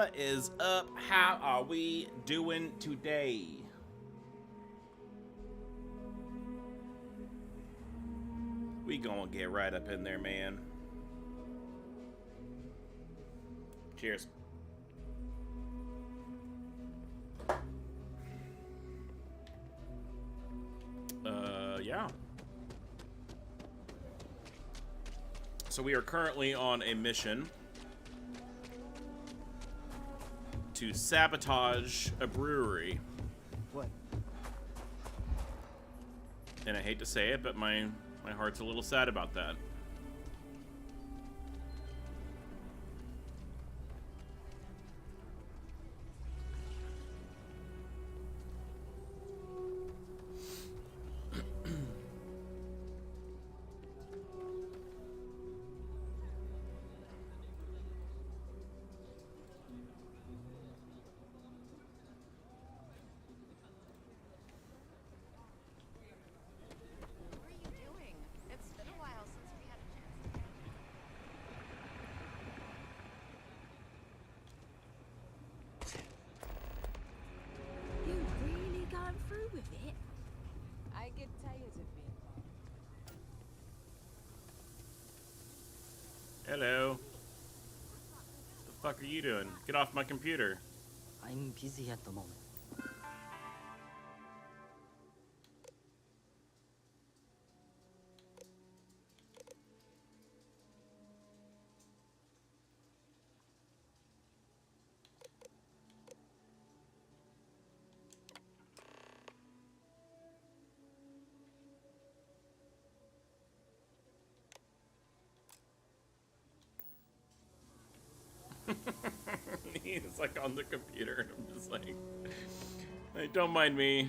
What is up? How are we doing today? We gonna get right up in there, man. Cheers. Yeah. So we are currently on a mission to sabotage a brewery. What? And I hate to say it, but my heart's a little sad about that. With it. I get tired of being wrong. Hello. The fuck are you doing? Get off my computer. I'm busy at the moment. He's like on the computer and I'm just like, hey, don't mind me.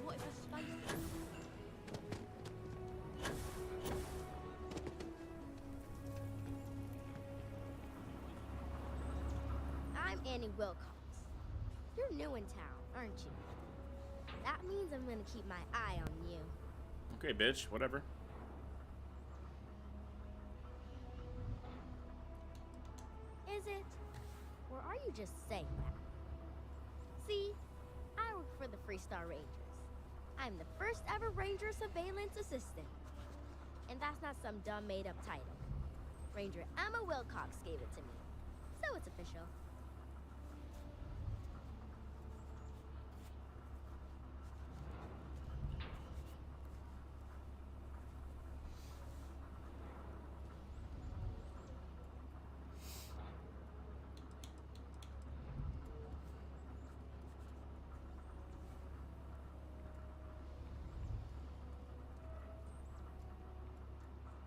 What if it's fire? I'm Annie Wilcox. You're new in town, aren't you? That means I'm gonna keep my eye on you. Okay, bitch, whatever. Is it? Or are you just saying that? See, I work for the Freestar Rangers. I'm the first ever Ranger Surveillance Assistant. And that's not some dumb made-up title. Ranger Emma Wilcox gave it to me. So it's official.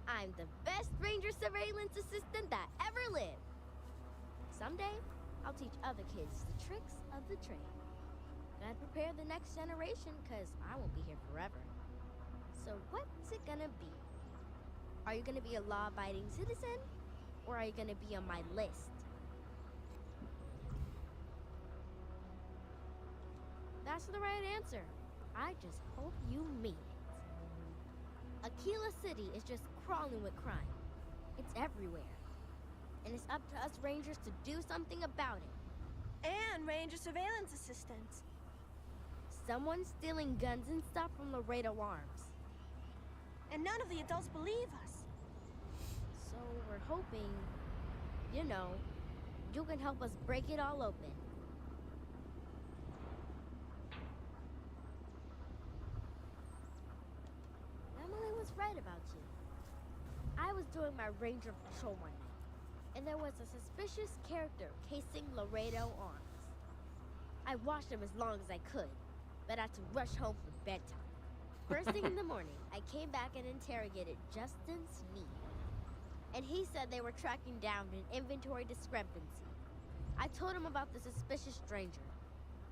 I'm the best Ranger Surveillance Assistant that ever lived. Someday, I'll teach other kids the tricks of the trade. Gotta prepare the next generation, cause I won't be here forever. So what's it gonna be? Are you gonna be a law-abiding citizen? Or are you gonna be on my list? That's the right answer. I just hope you mean it. Aquila City is just crawling with crime. It's everywhere. And it's up to us Rangers to do something about it. And Ranger Surveillance Assistants. Someone's stealing guns and stuff from Laredo Arms. And none of the adults believe us. So we're hoping, you know, you can help us break it all open. Emily was right about you. I was doing my Ranger patrol one night, and there was a suspicious character casing Laredo Arms. I watched him as long as I could, but had to rush home for bedtime. First thing in the morning, I came back and interrogated Justin Sneed. And he said they were tracking down an inventory discrepancy. I told him about the suspicious stranger,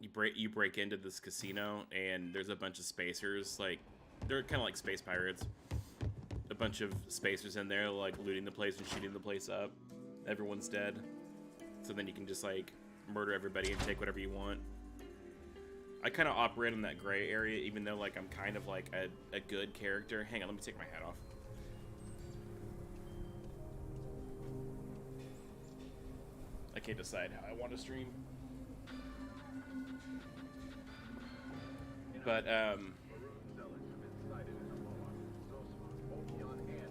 you break into this casino, and there's a bunch of spacers. Like, they're kind of like space pirates. A bunch of spacers in there, like, looting the place and shooting the place up. Everyone's dead. So then you can just, like, murder everybody and take whatever you want. I kind of operate in that gray area, even though, like, I'm kind of, like, a good character. Hang on, let me take my hat off. I can't decide how I want to stream. But,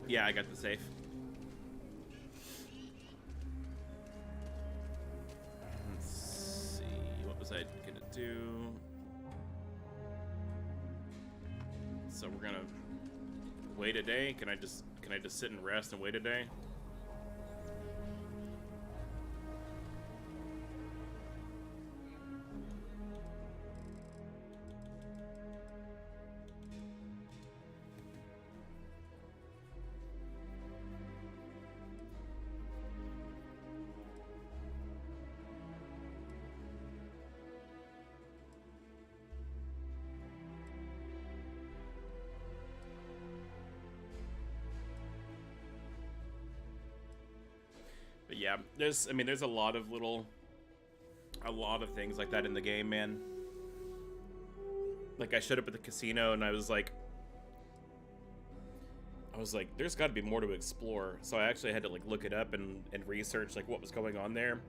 yeah, I got the safe. Let's see, what was I gonna do? So we're gonna wait a day. Can I just sit and rest and wait a day? But yeah, there's a lot of things like that in the game, man. Like, I showed up at the casino and I was like, there's got to be more to explore. So I actually had to, like, look it up and research, like, what was going on there.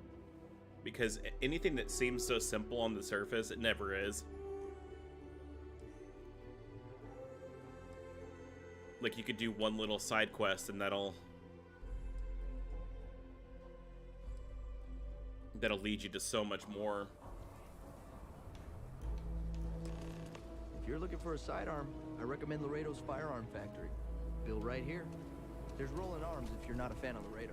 Because anything that seems so simple on the surface, it never is. Like, you could do one little side quest and that'll lead you to so much more. If you're looking for a sidearm, I recommend Laredo's Firearm Factory. Built right here. There's rolling arms if you're not a fan of Laredo.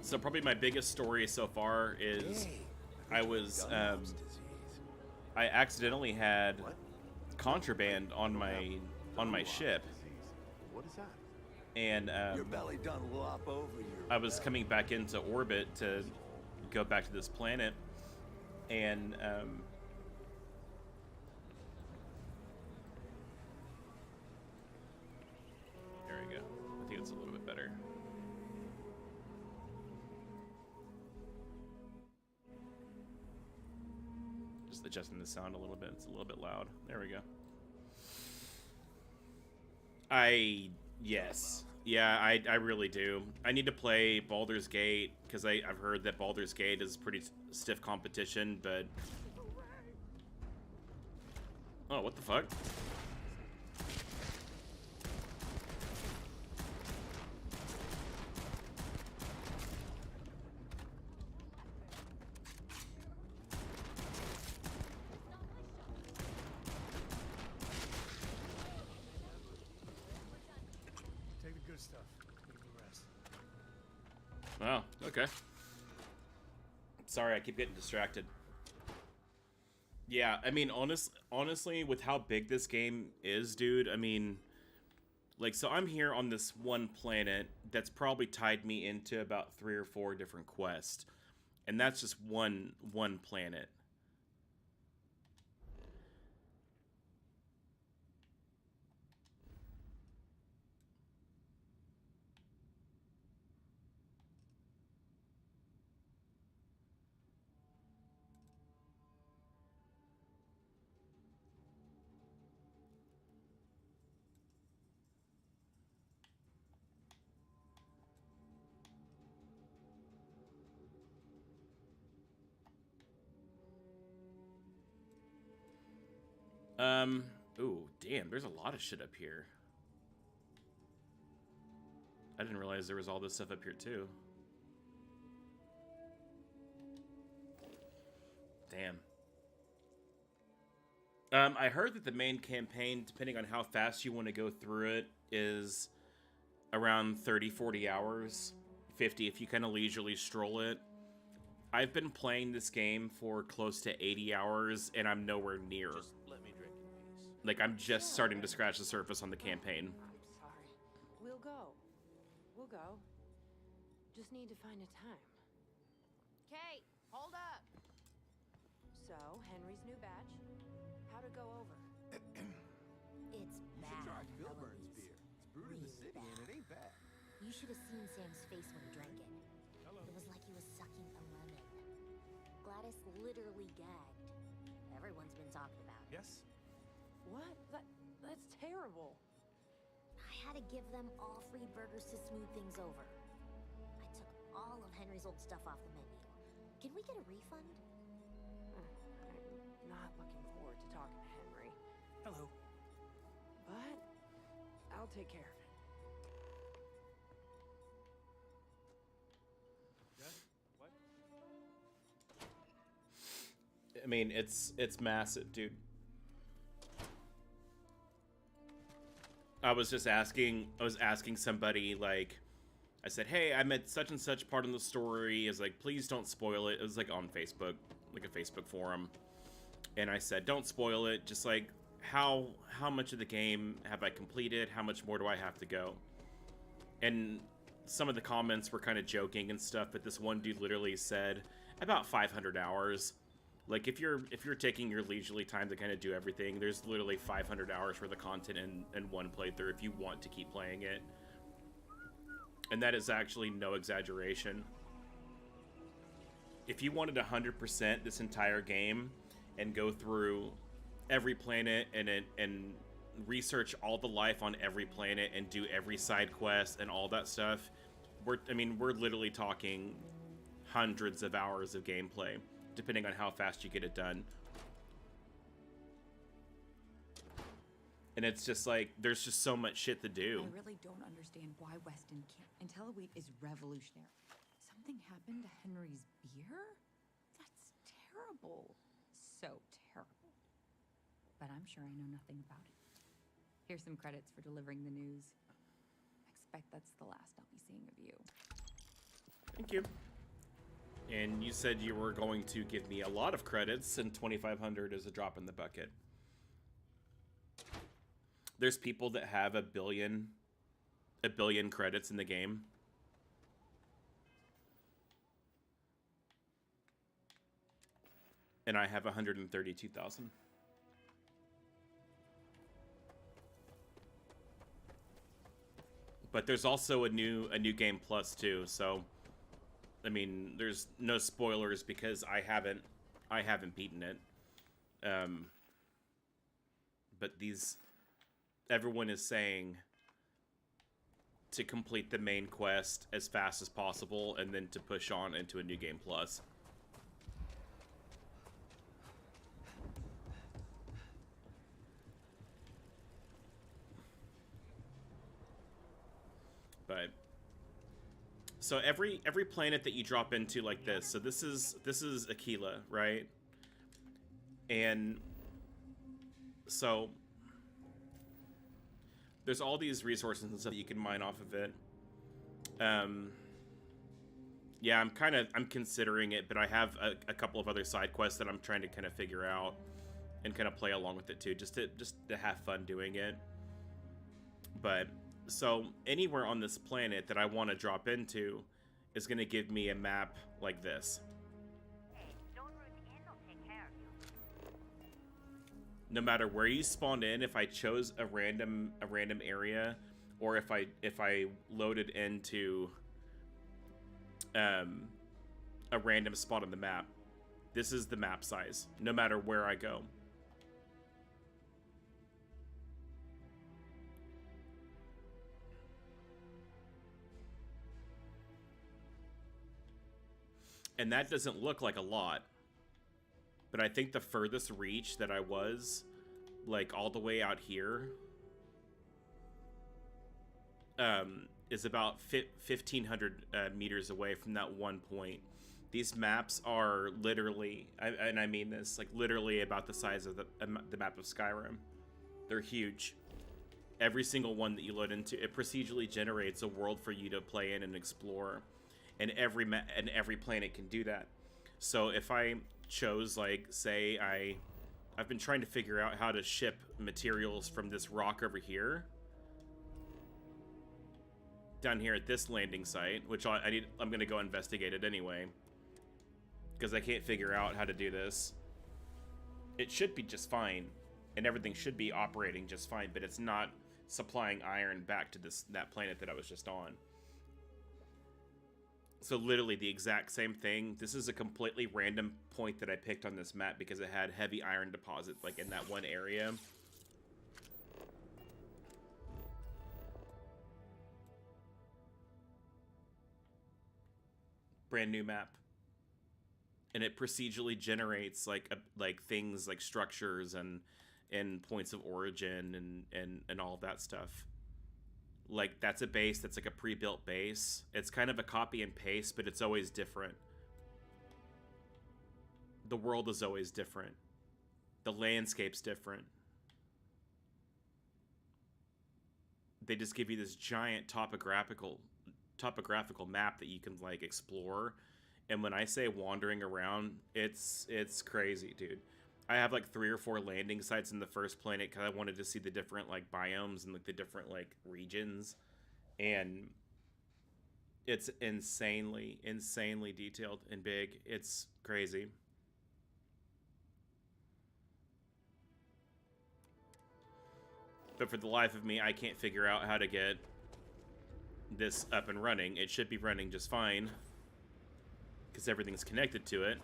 So probably my biggest story so far is I accidentally had contraband on my ship. What is that? And Your belly done lop over your I was coming back into orbit to go back to this planet, and there we go. I think it's a little bit better. Just adjusting the sound a little bit. It's a little bit loud. There we go. Yes. Yeah, I really do. I need to play Baldur's Gate, because I've heard that Baldur's Gate is pretty stiff competition, but... Oh, what the fuck? Oh, okay. Sorry, I keep getting distracted. Yeah, I mean, honestly, with how big this game is, dude, I mean, like, so I'm here on this one planet that's probably tied me into about 3 or 4 different quests. And that's just one planet. Ooh, damn, there's a lot of shit up here. I didn't realize there was all this stuff up here, too. Damn. I heard that the main campaign, depending on how fast you want to go through it, is around 30, 40 hours. 50 if you kind of leisurely stroll it. I've been playing this game for close to 80 hours, and I'm nowhere near. Just let me drink in peace. Like, I'm just starting to scratch the surface on the campaign. I'm sorry. We'll go. We'll go. Just need to find a time. Kate, hold up. So, Henry's new batch. How'd it go over? It's You should bad, try Filburn's Eloise. beer. It's brewed in the Really city, and bad. it ain't bad. You should have seen Sam's face when he drank it. Hello. It was like he was sucking a lemon. Gladys literally gagged. Everyone's been talking about it. Yes? What? That's terrible. I had to give them all free burgers to smooth things over. I took all of Henry's old stuff off the menu. Can we get a refund? I'm not looking forward to talking to Henry. Hello. But I'll take care of it. Yes? What? I mean, it's massive, dude. I was asking somebody, like, I said, hey, I'm at such and such part in the story. It's like, please don't spoil it. It was like on Facebook, like a Facebook forum. And I said, don't spoil it. Just like, how much of the game have I completed? How much more do I have to go? And some of the comments were kind of joking and stuff, but this one dude literally said, about 500 hours. Like, if you're taking your leisurely time to kind of do everything, there's literally 500 hours worth of content in one playthrough if you want to keep playing it. And that is actually no exaggeration. If you wanted 100% this entire game and go through every planet and research all the life on every planet and do every side quest and all that stuff, we're literally talking hundreds of hours of gameplay, depending on how fast you get it done. And it's just like, there's just so much shit to do. I really don't understand why Weston can't. Intelliwheat is revolutionary. Something happened to Henry's beer? That's terrible. So terrible. But I'm sure I know nothing about it. Here's some credits for delivering the news. Expect that's the last I'll be seeing of you. Thank you. And you said you were going to give me a lot of credits, and 2,500 is a drop in the bucket. There's people that have a billion credits in the game. And I have 132,000. But there's also a new game plus too, so I mean, there's no spoilers because I haven't beaten it. But everyone is saying to complete the main quest as fast as possible and then to push on into a new game plus. But so every planet that you drop into like this, so this is Aquila, right? And so there's all these resources and stuff that you can mine off of it. Yeah, I'm considering it, but I have a couple of other side quests that I'm trying to kind of figure out and kind of play along with it too, just to have fun doing it. But so anywhere on this planet that I want to drop into is going to give me a map like this. No matter where you spawned in, if I chose a random area, or if I loaded into a random spot on the map, this is the map size, no matter where I go. And that doesn't look like a lot. But I think the furthest reach that I was, like all the way out here, is about 1,500 meters away from that one point. These maps are literally, and I mean this, like literally about the size of the map of Skyrim. They're huge. Every single one that you load into, it procedurally generates a world for you to play in and explore. And every planet can do that. So if I chose, like, say I've been trying to figure out how to ship materials from this rock over here. down here at this landing site, which I'm gonna go investigate it anyway, because I can't figure out how to do this. It should be just fine, and everything should be operating just fine, but it's not supplying iron back to that planet that I was just on. So literally the exact same thing. This is a completely random point that I picked on this map because it had heavy iron deposit like in that one area. Brand new map. And it procedurally generates like things like structures and points of origin and all of that stuff. Like, that's a base that's like a pre-built base. It's kind of a copy and paste, but it's always different. The world is always different. The landscape's different. They just give you this giant topographical map that you can like explore. And when I say wandering around, it's crazy, dude. I have like 3 or 4 landing sites in the first planet because I wanted to see the different like biomes and like the different like regions, and it's insanely detailed and big. It's crazy. But for the life of me, I can't figure out how to get this up and running. It should be running just fine because everything's connected to it.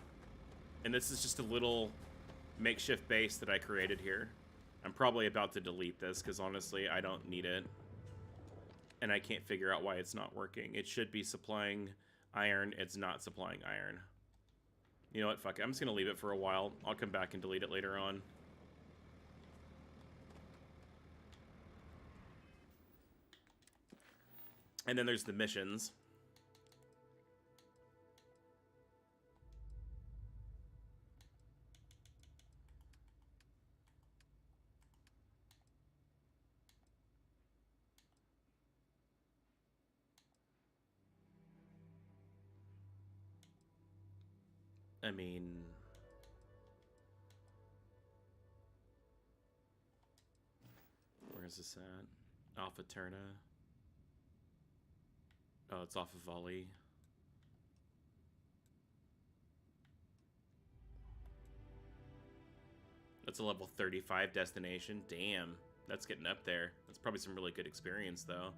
And this is just a little makeshift base that I created here. I'm probably about to delete this because honestly I don't need it, and I can't figure out why it's not working. It should be supplying iron. It's not supplying iron. You know what, fuck it. I'm just gonna leave it for a while. I'll come back and delete it later on. And then there's the missions. I mean, where's this at? Alpha Turna. Oh, it's off of Volley. That's a level 35 destination. Damn, that's getting up there. That's probably some really good experience, though.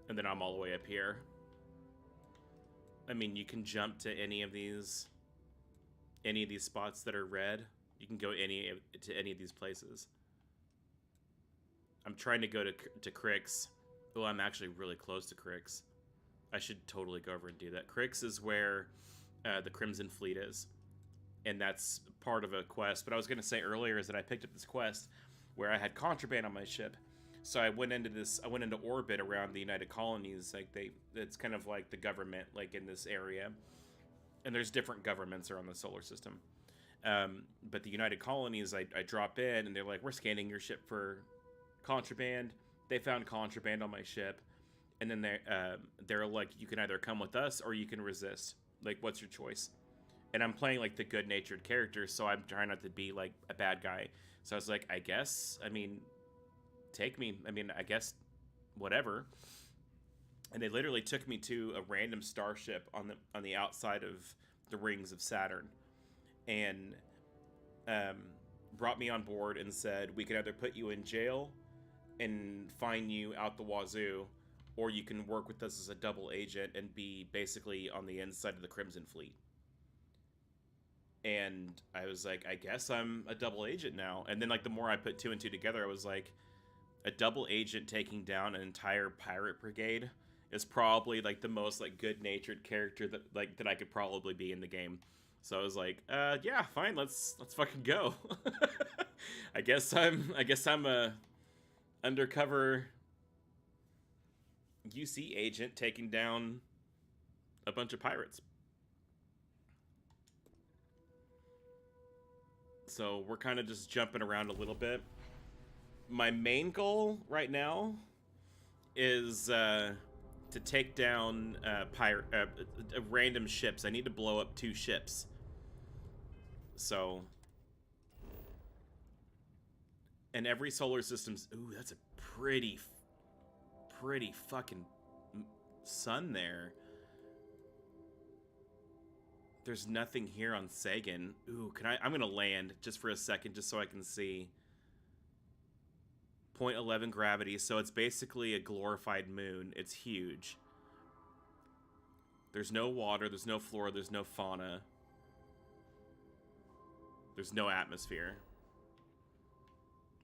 And then I'm all the way up here. I mean, you can jump to any of these spots that are red. You can go to any of these places. I'm trying to go to Crix. Oh, I'm actually really close to Crix. I should totally go over and do that. Crix is where the Crimson Fleet is, and that's part of a quest. But I was going to say earlier is that I picked up this quest where I had contraband on my ship. So I went into orbit around the United Colonies. Like it's kind of like the government, like in this area, and there's different governments around the solar system. But the United Colonies, I drop in, and they're like, "We're scanning your ship for contraband." They found contraband on my ship, and then they're like, "You can either come with us or you can resist. Like, what's your choice?" And I'm playing like the good-natured character, so I'm trying not to be like a bad guy. So I was like, I guess, I mean, take me. I mean, I guess, whatever. And they literally took me to a random starship on the outside of the rings of Saturn, and brought me on board and said, "We can either put you in jail and fine you out the wazoo, or you can work with us as a double agent and be basically on the inside of the Crimson Fleet." And I was like, I guess I'm a double agent now. And then like the more I put 2 and 2 together, I was like, a double agent taking down an entire pirate brigade is probably like the most like good-natured character that I could probably be in the game. So I was like, yeah, fine, let's fucking go. I guess I'm a undercover UC agent taking down a bunch of pirates. So we're kind of just jumping around a little bit. My main goal right now is to take down random ships. I need to blow up 2 ships. So, and every solar system's, ooh, that's a pretty fucking sun there. There's nothing here on Sagan. Ooh, I'm gonna land just for a second just so I can see. 0.11 gravity, so it's basically a glorified moon. It's huge. There's no water, there's no flora, there's no fauna. There's no atmosphere.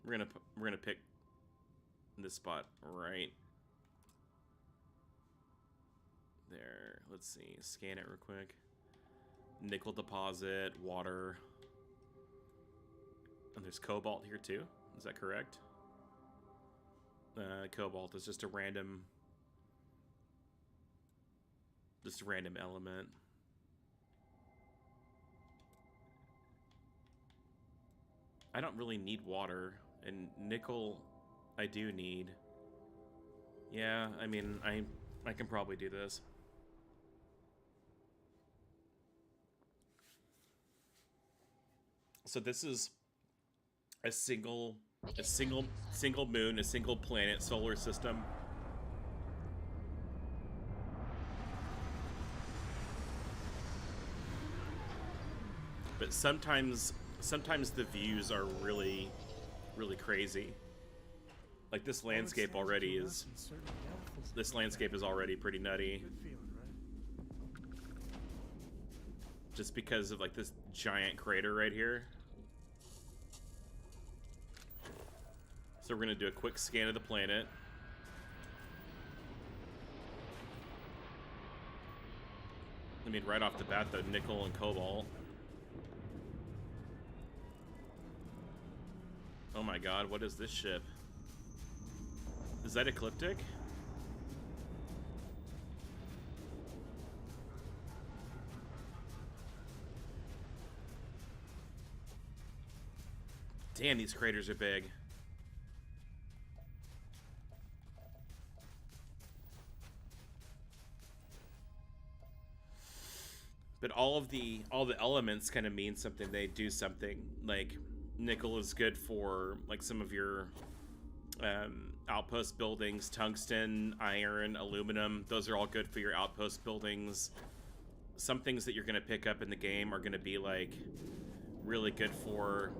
We're gonna pick this spot right there. Let's see, scan it real quick. Nickel deposit, water. And there's cobalt here too. Is that correct? Cobalt is just a random element. I don't really need water, and nickel I do need. Yeah, I mean, I can probably do this. So this is a single moon, a single planet solar system. But sometimes the views are really crazy. Like this landscape already is already pretty nutty. Just because of like this giant crater right here. So we're gonna do a quick scan of the planet. I mean, right off the bat, though, nickel and cobalt. Oh my god, what is this ship? Is that ecliptic? Damn, these craters are big. But all the elements kind of mean something. They do something. Like nickel is good for like some of your outpost buildings. Tungsten, iron, aluminum. Those are all good for your outpost buildings. Some things that you're gonna pick up in the game are gonna be like really good for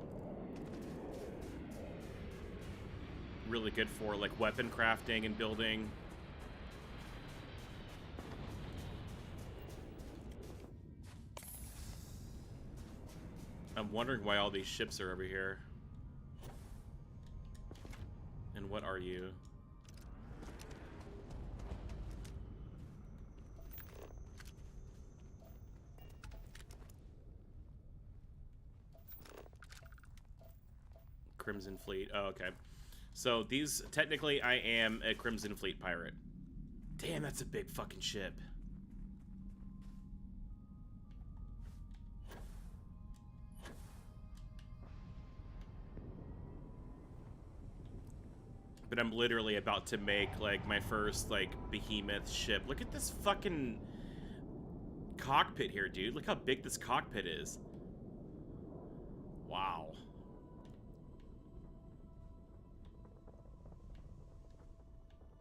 like weapon crafting and building. I'm wondering why all these ships are over here. And what are you? Crimson Fleet. Oh, okay. So these, technically I am a Crimson Fleet pirate. Damn, that's a big fucking ship. But I'm literally about to make like my first like behemoth ship. Look at this fucking cockpit here, dude. Look how big this cockpit is. Wow.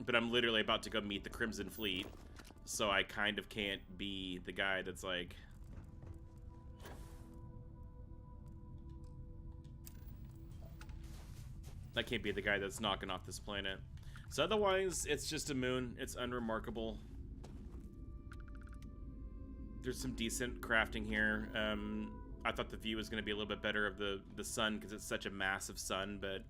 But I'm literally about to go meet the Crimson Fleet, so I kind of can't be the guy that's like... I can't be the guy that's knocking off this planet. So otherwise, it's just a moon. It's unremarkable. There's some decent crafting here. I thought the view was going to be a little bit better of the sun because it's such a massive sun, but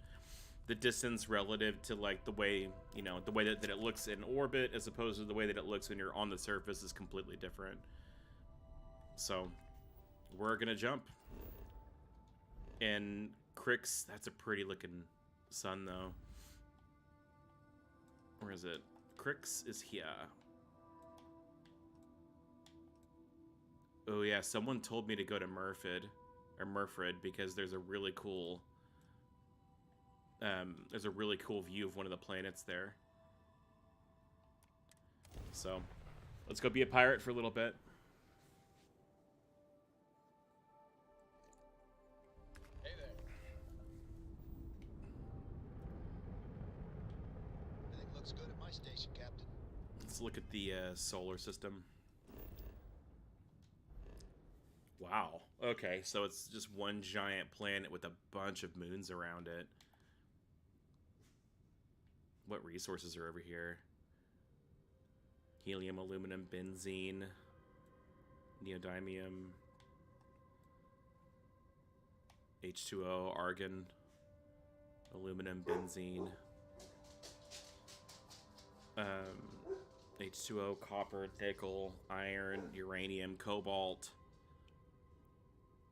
the distance relative to like the way, you know, the way that it looks in orbit as opposed to the way that it looks when you're on the surface is completely different. So we're going to jump. And Crix, that's a pretty looking sun though. Where is it? Crix is here. Oh yeah, someone told me to go to Murfred because there's a really cool view of one of the planets there. So let's go be a pirate for a little bit. Hey there. Everything looks good at my station, Captain. Let's look at the solar system. Wow. Okay, so it's just one giant planet with a bunch of moons around it. What resources are over here? Helium, aluminum, benzene, neodymium, H2O, argon, aluminum, benzene, H2O, copper, nickel, iron, uranium, cobalt.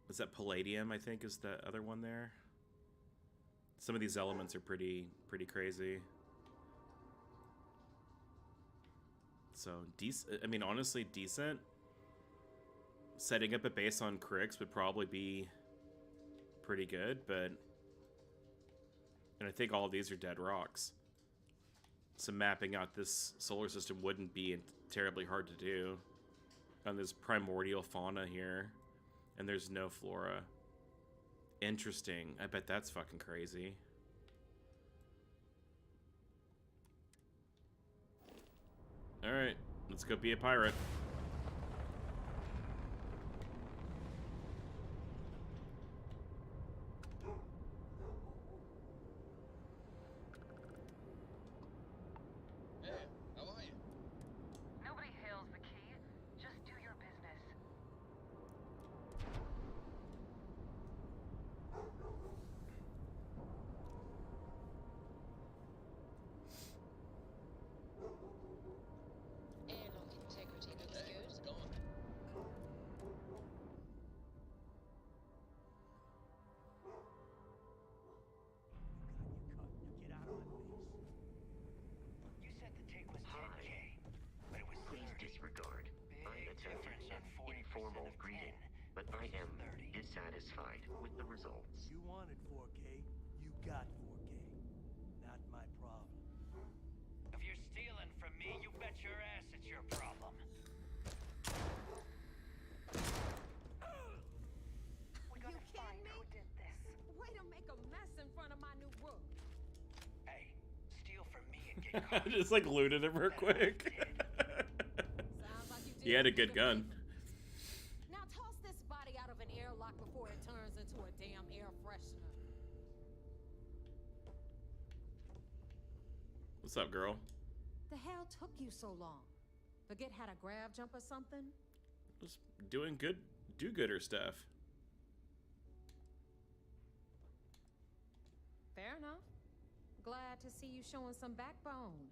Is that palladium, I think, is the other one there? Some of these elements are pretty crazy. So, I mean, honestly, decent. Setting up a base on Crix would probably be pretty good, but... And I think all of these are dead rocks. So mapping out this solar system wouldn't be terribly hard to do. And there's primordial fauna here. And there's no flora. Interesting. I bet that's fucking crazy. Alright, let's go be a pirate. Hey, how are you? Nobody hails the key. Just do your business. Airlock integrity looks Hey, good. how's it going? You said the take was 10K, but it was Please 30. disregard. I Big attempted difference on an 40% informal of 10 greeting, but I am versus 30. dissatisfied with the results. You wanted 4K, you got 4K. Not my problem. If you're stealing from me, you bet your ass it's your problem. We You gotta find kidding me? who did this. Way to make a mess in front of my new roof. Hey, steal from me and get caught. Just like looted him real quick. Sounds like you did He had a what good you gun. did. Now toss this body out of an airlock before it turns into a damn air freshener. What's up, girl? The hell took you so long? Forget how to grab jump or something? Just doing good, do-gooder stuff. Fair enough. Glad to see you showing some backbone.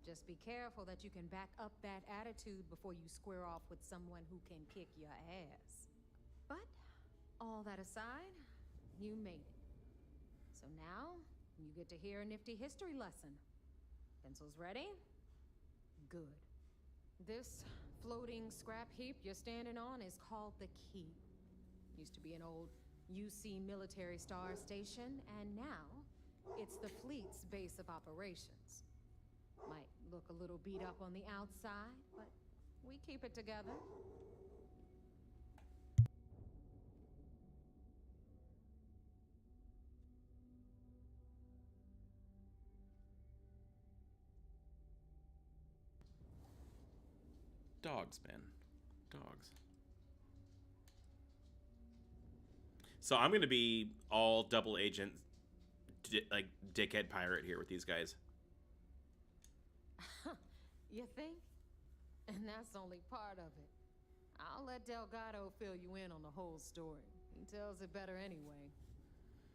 Just be careful that you can back up that attitude before you square off with someone who can kick your ass. But, all that aside, you made it. So now, you get to hear a nifty history lesson. Pencils ready? Good. This floating scrap heap you're standing on is called the Key. Used to be an old UC military star station, and now it's the fleet's base of operations. Might look a little beat up on the outside, but we keep it together. Dogs, man. Dogs. So I'm gonna be all double agent, like dickhead pirate here with these guys. You think? And that's only part of it. I'll let Delgado fill you in on the whole story. He tells it better anyway.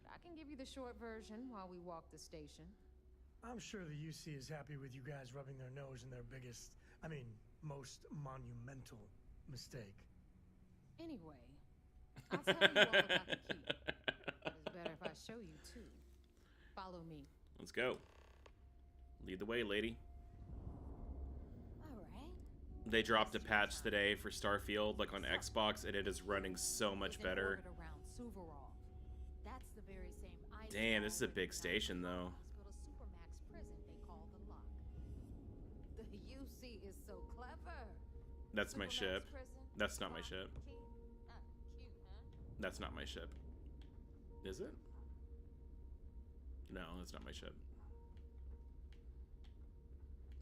But I can give you the short version while we walk the station. I'm sure the UC is happy with you guys rubbing their nose in their biggest, most monumental mistake. Anyway, I'll tell you all about the key. It's better if I show you too. Follow me. Let's go. Lead the way, lady. All right. They dropped a patch today for Starfield, like on Xbox, and it is running so much better. Around Suvorov. That's the very same item. Damn, this is a big station, though. Hospital Supermax prison they call the Lock. The UC is so clever. That's my Supermax ship. prison, That's not my lock, ship. key. Cute, huh? That's not my ship. Is it? No, that's not my ship.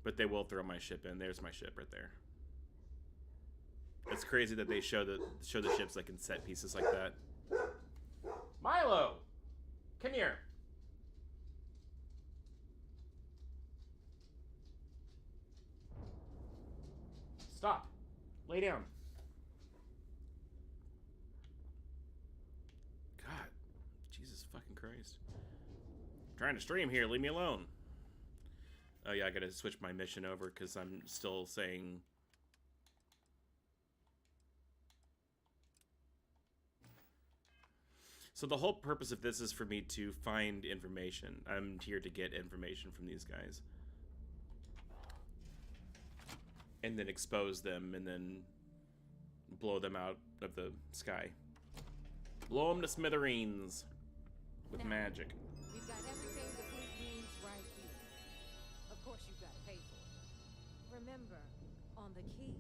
But they will throw my ship in. There's my ship right there. It's crazy that they show the ships like in set pieces like that. Milo, come here. Stop. Lay down. God, Jesus fucking Christ. I'm trying to stream here. Leave me alone. Oh yeah, I gotta switch my mission over because I'm still saying. So the whole purpose of this is for me to find information. I'm here to get information from these guys. And then expose them and then blow them out of the sky. Blow them to smithereens with magic. We've got everything the fleet needs right here. Of course you've got to pay for it. Remember, on the key,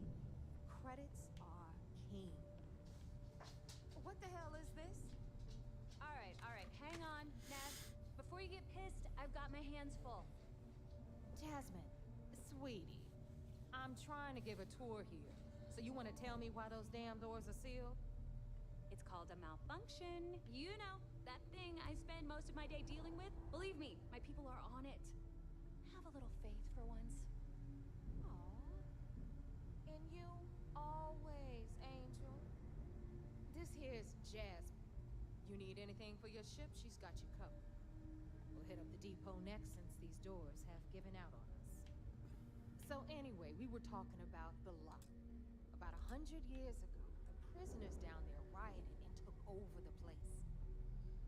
credits are king. What the hell is this? All right, hang on, Naz. Before you get pissed, I've got my hands full. Jasmine, sweetie, I'm trying to give a tour here. So you want to tell me why those damn doors are sealed? It's called a malfunction. You know, that thing I spend most of my day dealing with. Believe me, my people are on it. Have a little faith for once. Aww. And you always, Angel. This here's Jasmine. You need anything for your ship, she's got you covered. We'll hit up the depot next since these doors have given out on us. So anyway, we were talking about the Lot. About 100 years ago, the prisoners down there rioted and took over the place.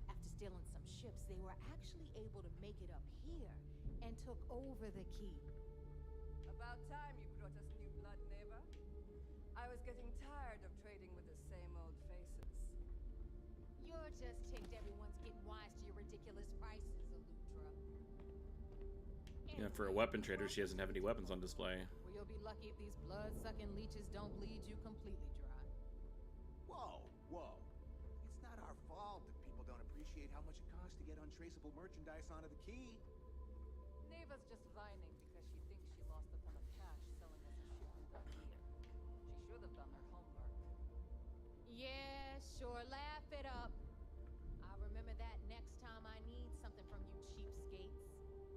After stealing some ships, they were actually able to make it up here and took over the key. About time you brought us new blood, neighbor. I was getting tired of trading with the same old faces. You're just ticked everyone's getting wise to your ridiculous prices, Elutra. Yeah, for a weapon trader, she doesn't have any weapons on display. Well, you'll be lucky if these blood-sucking leeches don't bleed you completely dry. Whoa, whoa. It's not our fault if people don't appreciate how much it costs to get untraceable merchandise onto the key. Neva's just whining because she thinks she lost a ton of cash selling us a shipment up here. She should have done her homework. Yeah, sure, laugh it up. I'll remember that next time I need something from you cheapskates.